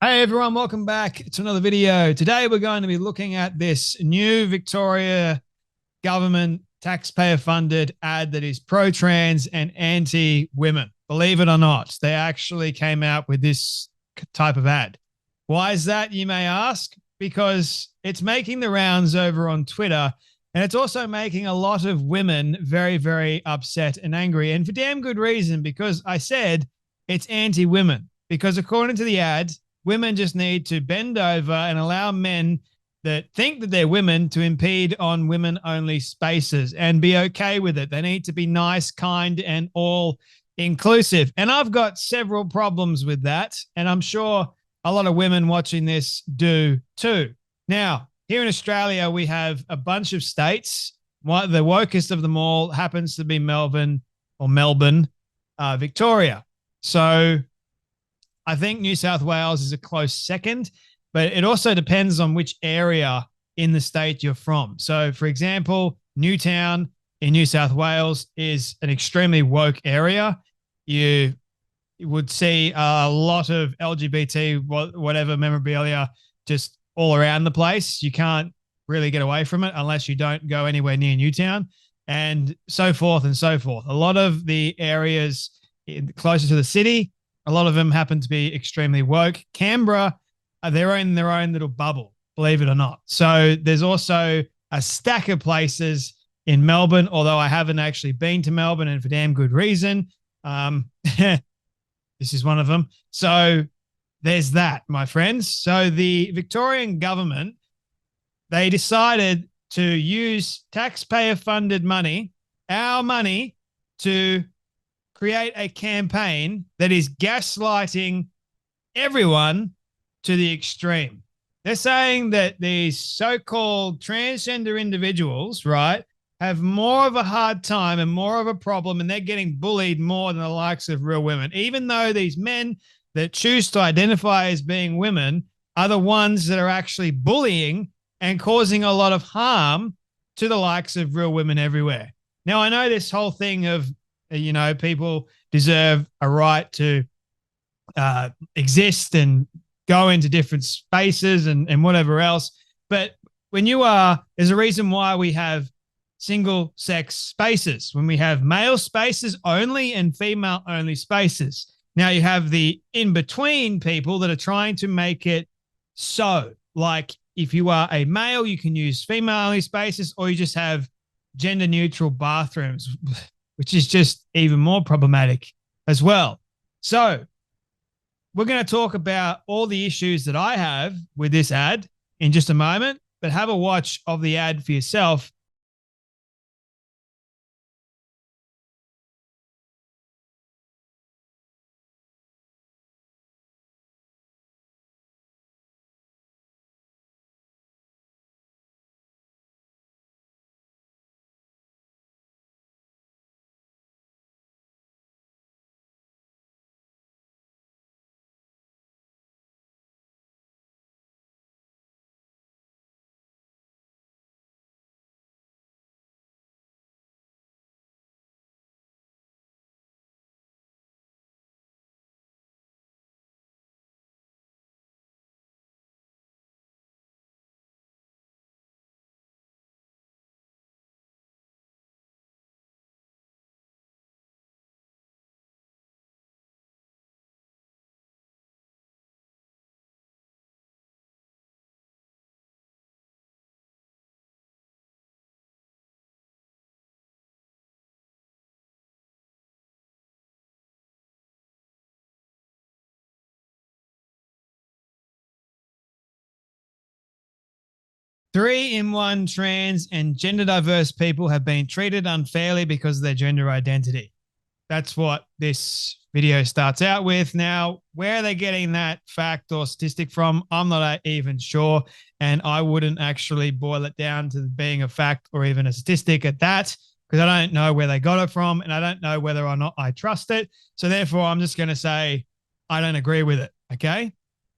Hey everyone, welcome back to another video. Today we're going to be looking at this new Victoria government taxpayer funded ad that is pro-trans and anti-women. Believe it or not, they actually came out with this type of ad. Why is that, you may ask? Because it's making the rounds over on Twitter, and it's also making a lot of women very, very upset and angry, and for damn good reason, because I said it's anti-women. Because according to the ad, women just need to bend over and allow men that think that they're women to impede on women-only spaces and be okay with it. They need to be nice, kind, and all inclusive. And I've got several problems with that, and I'm sure a lot of women watching this do too. Now, here in Australia, we have a bunch of states. The wokest of them all happens to be Melbourne, Victoria. So I think New South Wales is a close second, but it also depends on which area in the state you're from. So, for example, Newtown in New South Wales is an extremely woke area. You would see a lot of LGBT, whatever memorabilia, just all around the place. You can't really get away from it unless you don't go anywhere near Newtown, and so forth and so forth. A lot of the areas closer to the city, a lot of them happen to be extremely woke. Canberra, they're in their own little bubble, believe it or not. So there's also a stack of places in Melbourne, although I haven't actually been to Melbourne, and for damn good reason. This is one of them. So there's that, my friends. So the Victorian government, they decided to use taxpayer-funded money, our money, to create a campaign that is gaslighting everyone to the extreme. They're saying that these so-called transgender individuals, right, have more of a hard time and more of a problem, and they're getting bullied more than the likes of real women, even though these men that choose to identify as being women are the ones that are actually bullying and causing a lot of harm to the likes of real women everywhere. Now, I know this whole thing of, people deserve a right to exist and go into different spaces and whatever else. But there's a reason why we have single sex spaces, when we have male spaces only and female only spaces. Now you have the in-between people that are trying to make it so, like, if you are a male, you can use female only spaces, or you just have gender neutral bathrooms, which is just even more problematic as well. So we're going to talk about all the issues that I have with this ad in just a moment, but have a watch of the ad for yourself. Three in one trans and gender diverse people have been treated unfairly because of their gender identity. That's what this video starts out with. Now, where are they getting that fact or statistic from? I'm not even sure, and I wouldn't actually boil it down to being a fact or even a statistic at that, because I don't know where they got it from, and I don't know whether or not I trust it. So therefore, I'm just going to say I don't agree with it, okay?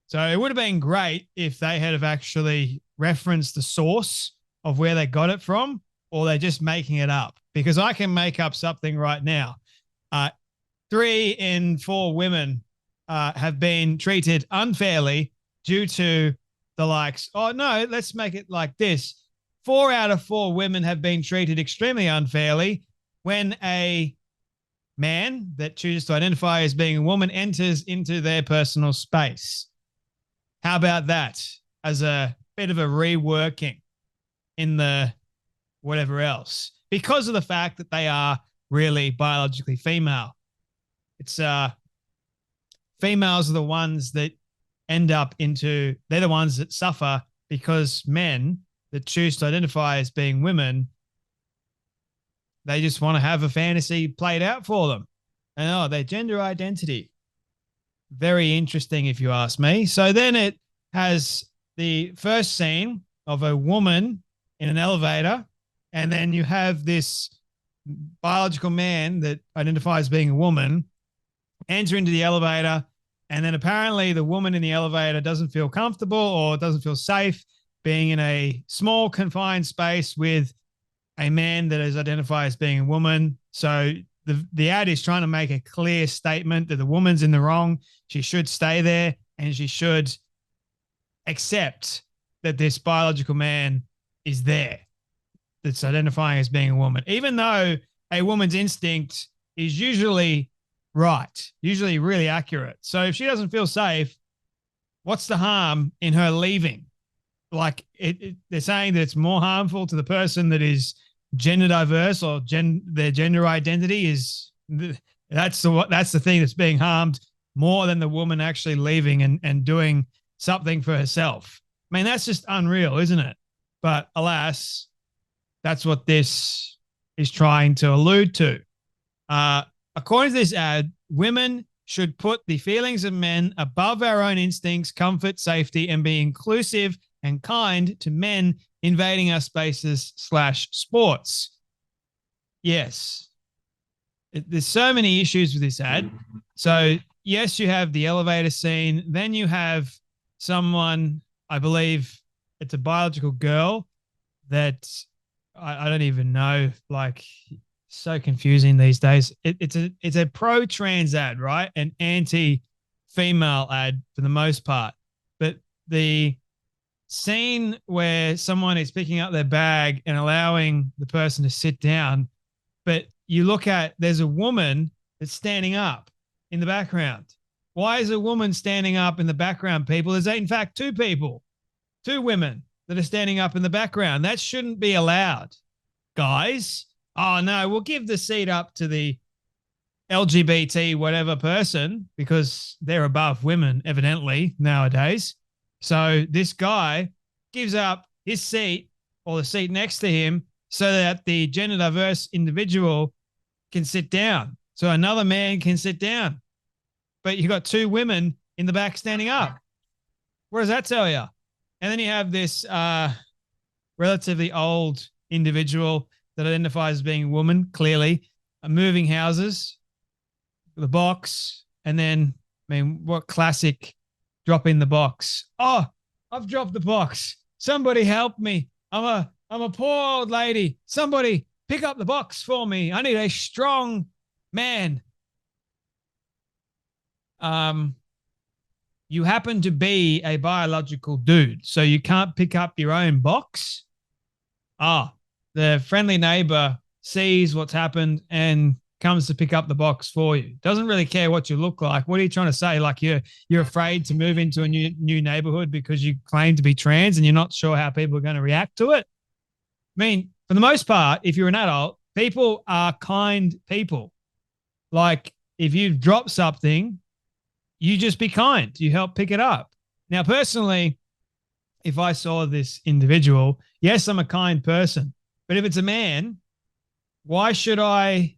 So it would have been great if they had have actually referenced the source of where they got it from, or they're just making it up, because I can make up something right now. 3 in 4 women have been treated unfairly due to the likes, oh, no, let's make it like this. 4 out of 4 women have been treated extremely unfairly when a man that chooses to identify as being a woman enters into their personal space. How about that as a bit of a reworking in the whatever else? Because of the fact that they are really biologically female. It's females are the ones that end up into, they're the ones that suffer because men that choose to identify as being women, they just want to have a fantasy played out for them. And oh, their gender identity. Very interesting, if you ask me. So then it has the first scene of a woman in an elevator, and then you have this biological man that identifies as being a woman enter into the elevator, and then apparently the woman in the elevator doesn't feel comfortable or doesn't feel safe being in a small confined space with a man that is identified as being a woman. So the ad is trying to make a clear statement that the woman's in the wrong. She should stay there and she should accept that this biological man is there that's identifying as being a woman, even though a woman's instinct is usually right, usually really accurate. So if she doesn't feel safe, what's the harm in her leaving? Like they're saying that it's more harmful to the person that is gender diverse or their gender identity is that's the thing that's being harmed more than the woman actually leaving and doing something for herself. I mean, that's just unreal, isn't it? But alas, that's what this is trying to allude to. According to this ad, women should put the feelings of men above our own instincts, comfort, safety, and be inclusive and kind to men invading our spaces / sports. Yes. There's so many issues with this ad. So, yes, you have the elevator scene. Then you have someone, I believe it's a biological girl that I don't even know, like, so confusing these days. It's a pro-trans ad, right? An anti-female ad for the most part. But the scene where someone is picking up their bag and allowing the person to sit down, but you look at, there's a woman that's standing up in the background. Why is a woman standing up in the background, people? There's in fact 2 people, 2 women that are standing up in the background. That shouldn't be allowed, guys. Oh, no, we'll give the seat up to the LGBT whatever person because they're above women, evidently, nowadays. So this guy gives up his seat or the seat next to him so that the gender diverse individual can sit down. So another man can sit down. But you've got 2 women in the back standing up. What does that tell you? And then you have this relatively old individual that identifies as being a woman, clearly, moving houses, the box, and then, I mean, what classic dropping the box? Oh, I've dropped the box. Somebody help me. I'm a poor old lady. Somebody pick up the box for me. I need a strong man. You happen to be a biological dude, so you can't pick up your own box. The friendly neighbor sees what's happened and comes to pick up the box for you. Doesn't really care what you look like. What are you trying to say? Like you're afraid to move into a new neighborhood because you claim to be trans and you're not sure how people are going to react to it? I mean, for the most part, if you're an adult, people are kind people. Like if you drop something, you just be kind. You help pick it up. Now, personally, if I saw this individual, yes, I'm a kind person. But if it's a man, why should I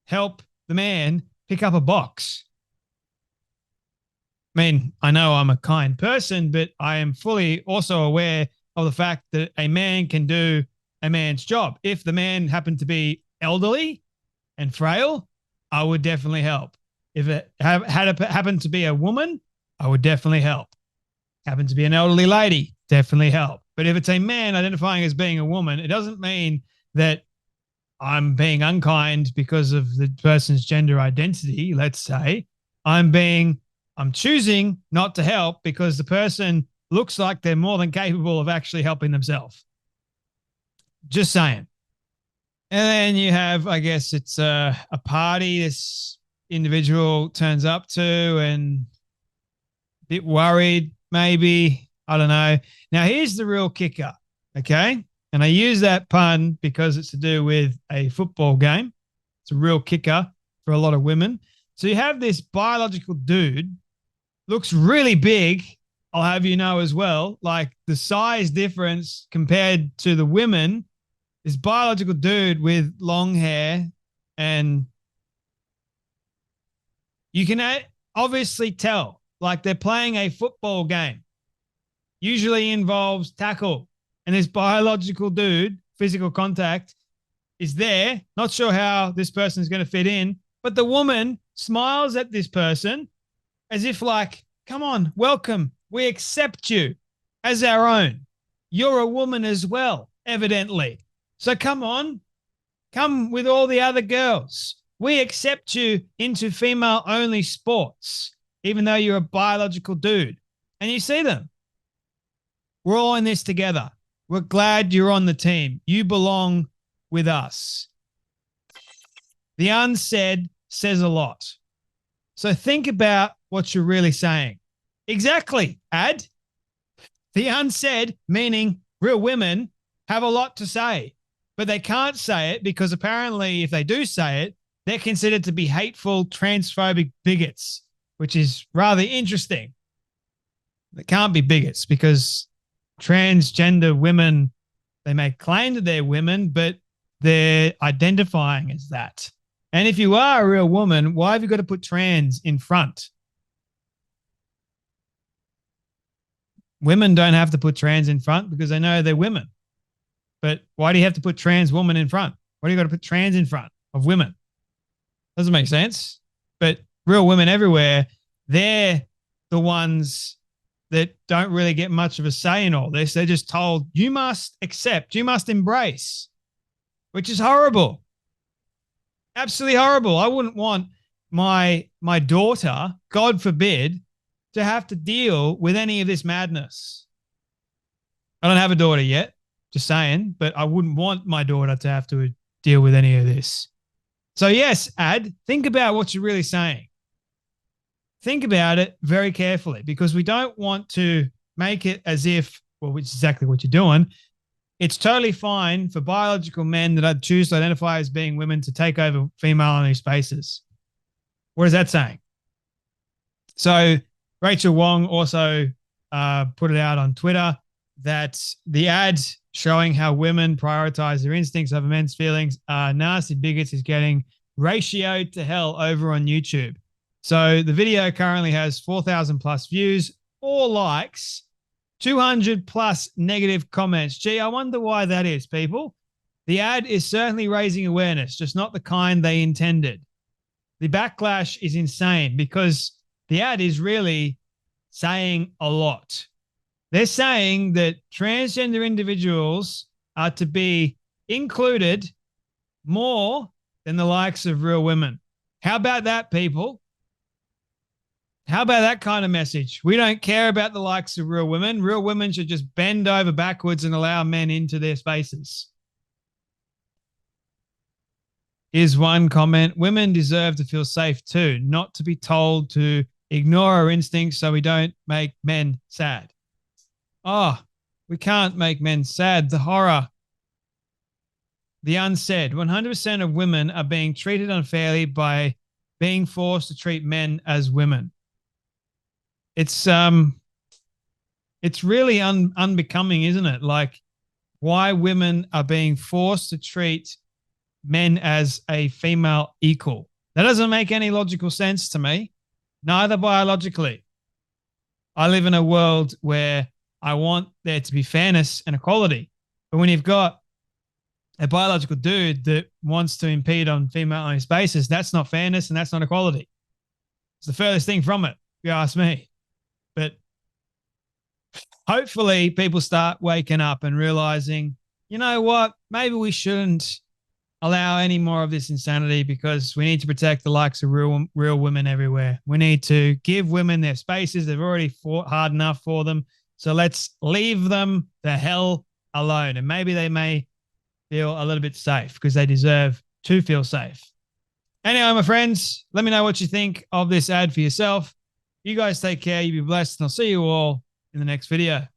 help the man pick up a box? I mean, I know I'm a kind person, but I am fully also aware of the fact that a man can do a man's job. If the man happened to be elderly and frail, I would definitely help. If it happened to be a woman, I would definitely help. Happened to be an elderly lady, definitely help. But if it's a man identifying as being a woman, it doesn't mean that I'm being unkind because of the person's gender identity, let's say. I'm being I'm choosing not to help because the person looks like they're more than capable of actually helping themselves. Just saying. And then you have, I guess it's a party this individual turns up to and a bit worried, maybe. I don't know. Now, here's the real kicker, okay? And I use that pun because it's to do with a football game. It's a real kicker for a lot of women. So you have this biological dude, looks really big, I'll have you know as well. Like the size difference compared to the women, this biological dude with long hair, and you can obviously tell like they're playing a football game. Usually involves tackle, and this biological dude, physical contact, is there. Not sure how this person is going to fit in, but the woman smiles at this person as if like, come on, welcome. We accept you as our own. You're a woman as well, evidently. So come on, come with all the other girls. We accept you into female-only sports, even though you're a biological dude. And you see them. We're all in this together. We're glad you're on the team. You belong with us. The unsaid says a lot. So think about what you're really saying. Exactly, Ad. The unsaid, meaning real women, have a lot to say, but they can't say it because apparently if they do say it, they're considered to be hateful, transphobic bigots, which is rather interesting. They can't be bigots because transgender women, they may claim that they're women, but they're identifying as that. And if you are a real woman, why have you got to put trans in front? Women don't have to put trans in front because they know they're women. But why do you have to put trans woman in front? Why do you got to put trans in front of women? Doesn't make sense. But real women everywhere, they're the ones that don't really get much of a say in all this. They're just told, you must accept, you must embrace, which is horrible. Absolutely horrible. I wouldn't want my daughter, God forbid, to have to deal with any of this madness. I don't have a daughter yet, just saying, but I wouldn't want my daughter to have to deal with any of this. So yes, Ad, think about what you're really saying. Think about it very carefully because we don't want to make it as if, well, which is exactly what you're doing. It's totally fine for biological men that choose to identify as being women to take over female-only spaces. What is that saying? So Rachel Wong also put it out on Twitter that the ad showing how women prioritize their instincts over men's feelings are nasty bigots is getting ratioed to hell over on YouTube. So the video currently has 4,000 plus views, 4 likes, 200 plus negative comments. Gee, I wonder why that is, people. The ad is certainly raising awareness, just not the kind they intended. The backlash is insane because the ad is really saying a lot. They're saying that transgender individuals are to be included more than the likes of real women. How about that, people? How about that kind of message? We don't care about the likes of real women. Real women should just bend over backwards and allow men into their spaces. Here's one comment. Women deserve to feel safe too, not to be told to ignore our instincts so we don't make men sad. Oh, we can't make men sad. The horror. The unsaid. 100% of women are being treated unfairly by being forced to treat men as women. It's really unbecoming, isn't it? Like why women are being forced to treat men as a female equal. That doesn't make any logical sense to me, neither biologically. I live in a world where I want there to be fairness and equality. But when you've got a biological dude that wants to impede on female-only spaces, that's not fairness and that's not equality. It's the furthest thing from it, if you ask me. But hopefully people start waking up and realizing, you know what, maybe we shouldn't allow any more of this insanity, because we need to protect the likes of real women everywhere. We need to give women their spaces. They've already fought hard enough for them. So let's leave them the hell alone. And maybe they may feel a little bit safe, because they deserve to feel safe. Anyway, my friends, let me know what you think of this ad for yourself. You guys take care. You be blessed, and I'll see you all in the next video.